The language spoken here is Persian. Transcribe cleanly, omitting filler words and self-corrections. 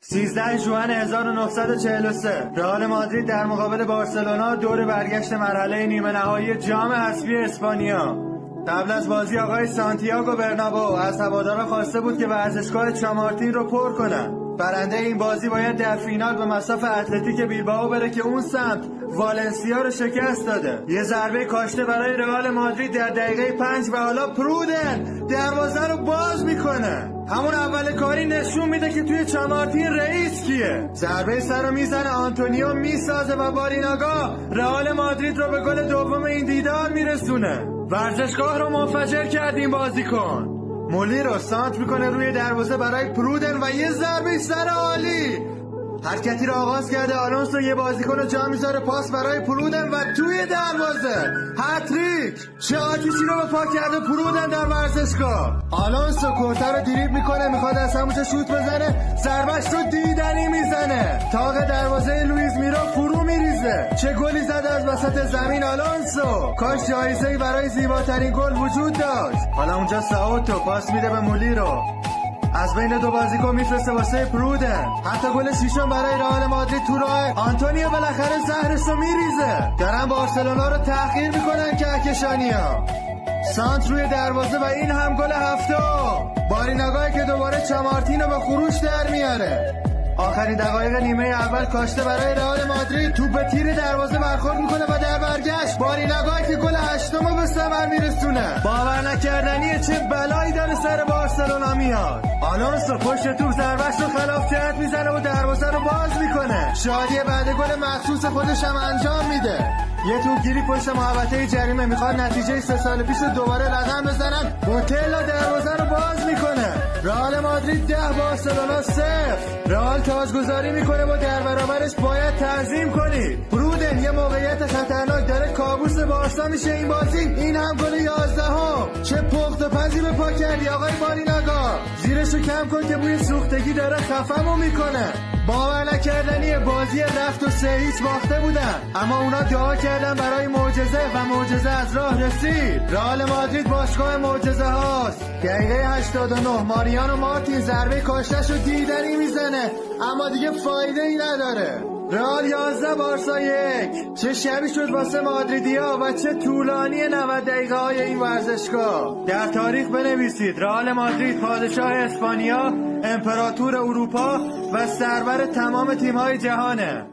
13 ژوئن 1943 رئال مادرید در مقابل بارسلونا دور برگشت مرحله نیمه نهایی جام حذفی اسپانیا. قبل از بازی آقای سانتیاگو برنابئو از هواداران خواسته بود که ورزشگاه چامارتین رو پر کنن. برنده این بازی باید در فینال به مصاف اتلتیک بیلبائو بره که اون سمت والنسیا رو شکست داده. یه ضربه کاشته برای رئال مادرید در دقیقه 5 و حالا پرودن دروازه رو باز میکنه. همون اول کاری نشون میده که توی چامارتین رئیس کیه. ضربه سر رو میزنه، آنتونیو میسازه و باریناگا رئال مادرید رو به گل دوم این دیدار میرسونه. ورزشگاه رو منفجر کردیم بازیکن. مولی رو سانت میکنه روی دروازه برای پرودن و یه ضربه سر عالی. حرکتی رو آغاز کرده آلونسو، یه بازیکن رو جا میذاره پاس برای پرودن و توی دروازه هتریک. چه آتیشی رو به پا کرده پرودن در ورزشگاه. آلونسو کورتا رو دریبل میکنه، میخواد از همونجا شوت بزنه، ضربش رو دیدنی میزنه، تاق دروازه لوئیز میرا فرو میریزه. چه گلی زده از وسط زمین آلونسو. کاش جایزه‌ای برای زیباترین گل وجود داشت. حالا اونجا ساوتو پاس میده به مولی رو، از بین دو بازیکن میفرسته واسه پرودن. حتی گل شیشم برای رئال مادرید تو راه. آنتونیو بالاخره زهرشو میریزه. دارن بارسلونا رو تحقیر میکنن کهکشانیا. سانت روی دروازه و این هم گل هفتم. باریناگایی که دوباره چامارتین رو به خروش در میاره. آخرین دقایق نیمه اول کاشته برای رئال مادرید، توپ به تیر دروازه برخورد میکنه و در برگشت باریناگایی که گل هشتم رو به ثمر میرسونه. باور نکردنیه چه بلایی داره سر بارسلونا میاد. آلونسو پشت توپ ضربه‌اش رو خلاف جهت میزنه و دروازه رو باز میکنه. شادی بعد گل مخصوص خودش هم انجام میده. یه توپگیری پشت محوطه جریمه، میخواد نتیجه 3 سال پیش رو دوباره رقم بزنن. بوتلا دروازه رو باز میکنه. رئال مادرید 10 بارسلونا 0. رئال تاجگذاری میکنه و در برابرش باید تعظیم کنید. برودن یه موقعیت خطرناک داره، کابوس بارسا میشه این بازی. این هم گل 11. چه پخت و پزی به پا کردی آقای باریناگا. زیرشو کم کن که بوی سوختگی داره خفمو میکنه. باور نکردنیه، بازی رفت و 3-0 باخته بودن، اما اونا دعا کردن برای معجزه و معجزه از راه رسید. رئال مادرید باشگاه معجزه هاست. دقیقه 89 ماریانو مارتین ضربه کاشته‌ش رو دیدنی میزنه، اما دیگه فایده ای نداره. رئال 11 بارسا 1. چه شبی شد واسه مادریدیا و چه طولانی 90 دقیقه های این ورزشگاه. در تاریخ بنویسید رئال مادرید پادشاه اسپانیا، امپراتور اروپا و سرور تمام تیم‌های جهانه.